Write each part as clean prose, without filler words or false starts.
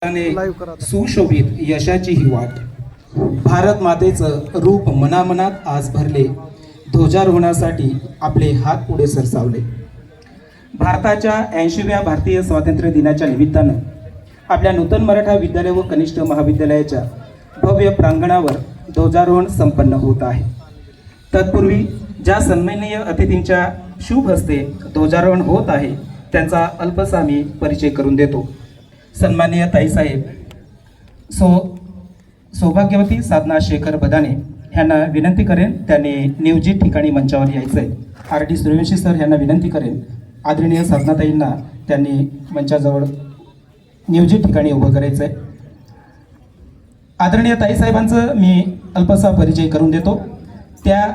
सुशोभित यशाची ही वाट भारत मातेचं रूप मनामनात आज भरले ध्वजारोहणासाठी आपले हात पुढे सरसावले। भारताच्या 80व्या भारतीय स्वातंत्र्य दिनाच्या निमित्तानं आपल्या नूतन मराठा विद्यालय व कनिष्ठ महाविद्यालयाच्या भव्य प्रांगणावर ध्वजारोहण संपन्न होत आहे। तत्पूर्वी ज्या सन्माननीय अतिथींच्या शुभ हस्ते ध्वजारोहण होत आहे त्यांचा अल्पसा मी परिचय करून देतो। सन्माननीय ताईसाहेब सौभाग्यवती साधना शेखर बदाने यांना विनंती करेन त्यांनी नियोजित ठिकाणी मंचावर यायचं आहे। आर.डी. सूर्यवंशी सर यांना विनंती करेन आदरणीय साधनाताईंना त्यांनी मंचाजवळ नियोजित ठिकाणी उभं करायचं आहे। आदरणीय ताईसाहेबांचं मी अल्पसा परिचय करून देतो। त्या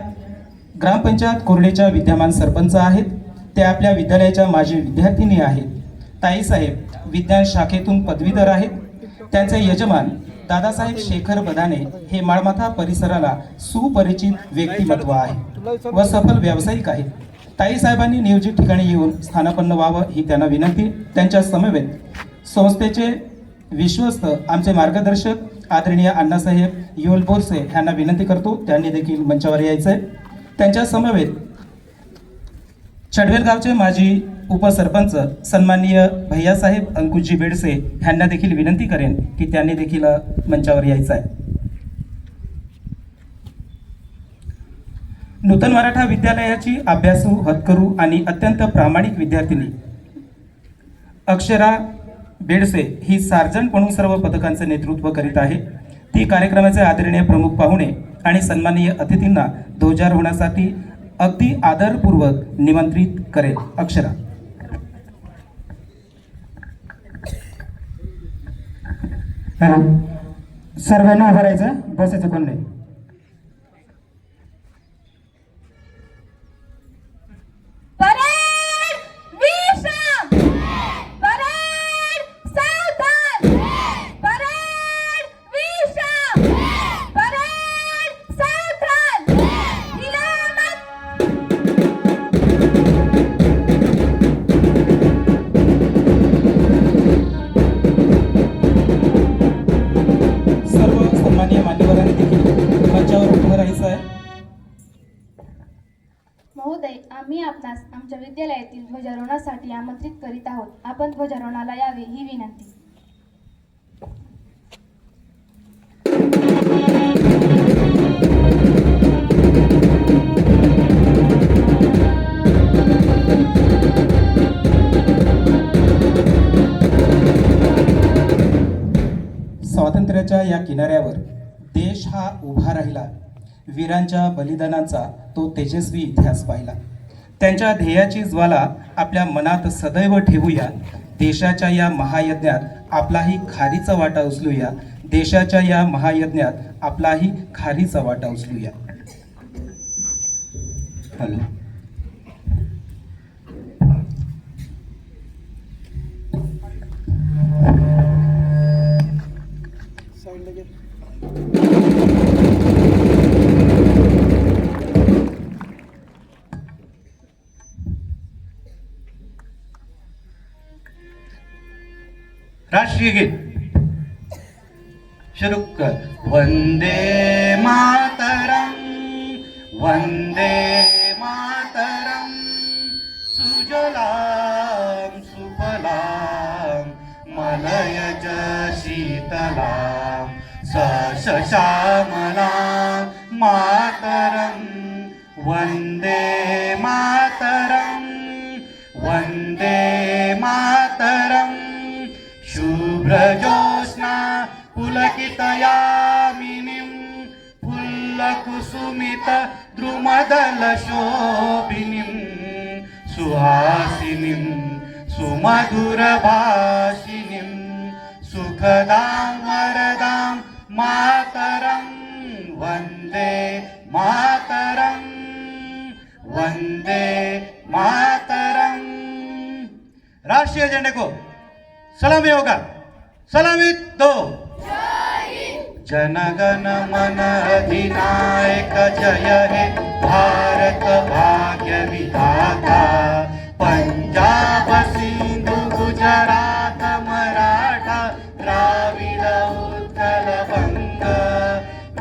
ग्रामपंचायत कोरडेच्या विद्यमान सरपंच आहेत। त्या आपल्या विद्यालयाच्या माजी विद्यार्थिनी आहेत। ताईसाहेब विज्ञान शाखेतून पदवीधर आहेत। त्यांचे यजमान दादासाहेब शेखर बदाने हे माळमाथा परिसराला सुपरिचित व्यक्तिमत्व आहे व सफल व्यावसायिक आहेत। ताईसाहेबांनी नियोजित ठिकाणी येऊन स्थानापन्न व्हावं ही त्यांना विनंती। त्यांच्या समवेत संस्थेचे विश्वस्त आमचे मार्गदर्शक आदरणीय अण्णासाहेब युवल बोरसे यांना विनंती करतो त्यांनी देखील मंचावर यायचं आहे। त्यांच्या समवेत चडवेल गावचे माजी उपसरपंच सन्माननीय भैयासाहेब अंकुशजी बेडसे यांना देखील विनंती करेन की त्यांनी देखील मंचावर यायचं आहे। नूतन मराठा विद्यालयाची अभ्यासू हतकरू आणि अत्यंत प्रामाणिक विद्यार्थिनी अक्षरा बेडसे ही सार्जंट म्हणून सर्व पथकांचे नेतृत्व करीत आहे। ती कार्यक्रमाचे आदरणीय प्रमुख पाहुणे आणि सन्माननीय अतिथींना ध्वजारोहणासाठी अगदी आदरपूर्वक निमंत्रित करेल। अक्षरा सर्वांना उभं राहायचं, बसायचं कोण नाही। महोदय, आम्ही आपणास आमच्या विद्यालयातील ध्वजारोहणासाठी आमंत्रित करीत आहोत। आपण ध्वजारोहणाला यावे ही विनंती। स्वातंत्र्याच्या या किनाऱ्यावर देश हा उभा राहिला। वीरांच्या बलिदानाचा तो तेजस्वी इतिहास पाहिला। त्यांच्या ध्येयाची ज्वाला आपल्या मनात सदैव ठेवूया। देशाच्या या महायज्ञात आपलाही खारीचा वाटा उचलूया। देशाच्या या महायज्ञात आपलाही खारीचा वाटा उचलूया। हॅलो राष्ट्रीय गीत शुरू कर। वंदे मातरम वंदे मातरम सुजलाम सुफलाम मलयज शीतलाम सश्यामलाम मातरम वंदे मातरम वंदे मातरम शुभ्रजोत्स्ना पुलकितयामिनीं फुल्लकुसुमित द्रुमदलशोभिनीं सुहासिनीं सुमधुरभाषिणीं सुखदां वरदां मातरं वन्दे मातरं वन्दे मातरं। राष्ट्रीय झंडे को सलामी होगा। सलामी दो। जनगण मन अधिनायक जय हे भारत भाग्य विधाता। पंजाब सिंधु गुजरात मराठा द्राविड उत्कल बंग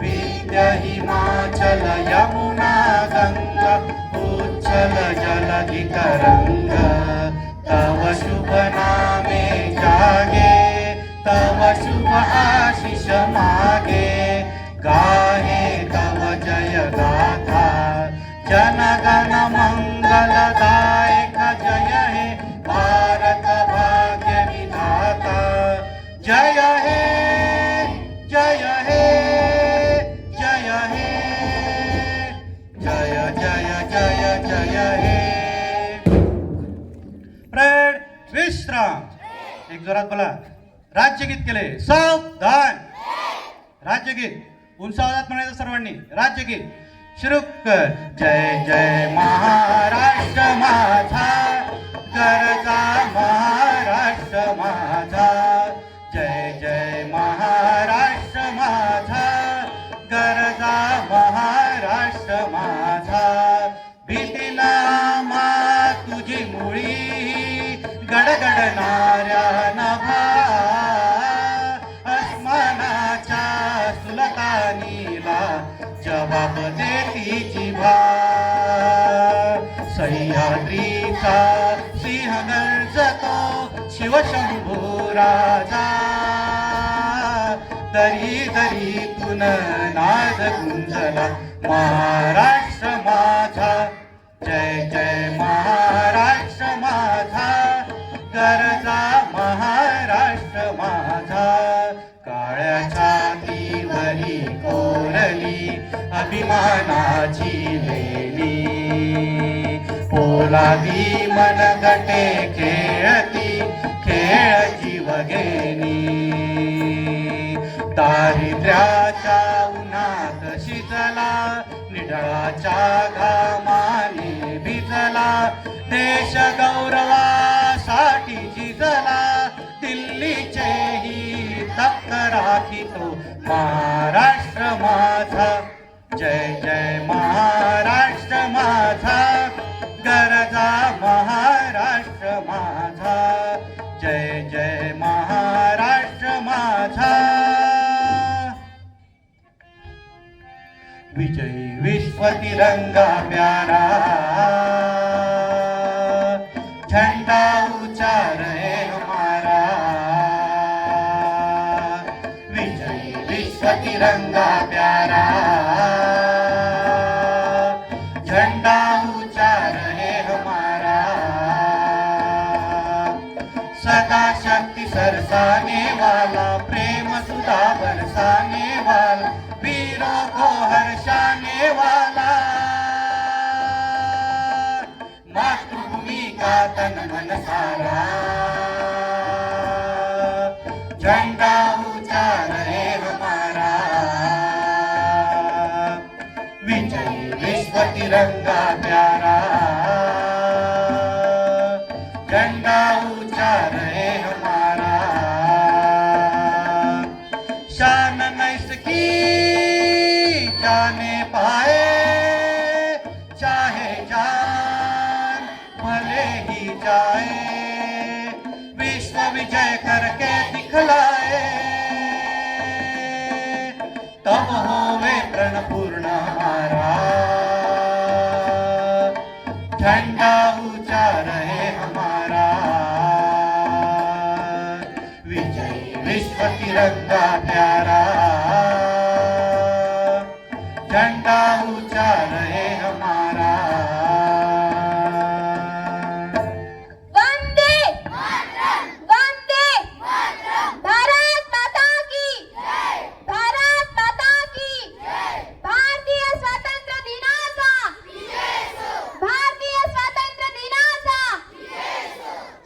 विंध्य हिमाचल यमुना गंगा उच्चल जलधि तरंग तव शुभ नामे जागे तव शुभ आशीष मागे गाहे तव जय गाथा जनगण मंगलदायक जय हे भारत भाग्य विधाता जय हे जय हे जय हे जय जय जय जय हे प्रेड विश्राम एक जोरात बोला राज्यगीत केले सावधान राज्यगीत उंचावदात म्हणायचं सर्वांनी राज्यगीत सुरू कर जय जय महाराष्ट्र माझा गरजा महाराष्ट्र माझा जय जय महाराष्ट्र माझा गरजा महाराष्ट्र माझा भीतीला मा तुझी मुळी गडगडणाऱ्या नभा अस्मानाच्या सुलतानीला जबाब देती जिभा सह्याद्रीचा सिंह गर्जतो शिवशंभू राजा दरी दरीतून नाद गुंजला महाराष्ट्र माझा जय जय महाराष्ट्र माझा गरजा महाराष्ट्र माझा काळ्या छातीवरी कोरली अभिमानाची लेली पोलादी मनगटे खेळती खेळ जीव घेणी दारिद्र्याच्या उन्हात शिजला निढळाच्या घामाने भिजला देश गौरवासाठी झिजला दिल्लीचेही तख्त राखितो महाराष्ट्र माझा जय जय महाराष्ट्र माझा गरजा महाराष्ट्र माझा जय जय महाराष्ट्र माझा विजयी विश्व तिरंगा प्यारा झंडा ऊंचा रहे हमारा विजयी विश्व तिरंगा प्यारा झंडा ऊंचा रहे हमारा सदा शक्ति सरसाने वाला प्रेम सुधा बरसाने वाला वीरों को हर्षाने वाला मातृभूमि का तन मन सारा झंडा ऊंचा रहे हमारा विजयी विश्व तिरंगा प्यारा झंडा ऊंचा रहे हमारा शान नैस की जाने पाए चाहे जान भले ही जाए विश्व विजय करके दिखलाए तब होवे प्रण पूर्ण हमारा झंडा ऊंचा रहे हमारा विजयी विश्व तिरंगा प्यारा झंडा ऊंचा रहे हमारा वंदे वंदे भारत माता की भारत माता की भारतीय स्वातंत्र्य दिनाचा भारतीय स्वातंत्र्य दिनाचा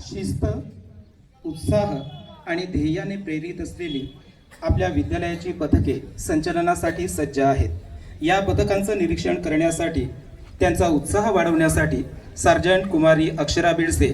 शिस्त उत्साह आणि ध्येयाने प्रेरित असलेली आपल्या विद्यालयाची पथके संचलनासाठी सज्ज आहेत. या पथकांचं निरीक्षण करण्यासाठी त्यांचा उत्साह वाढवण्यासाठी सार्जंट कुमारी अक्षरा बिडसे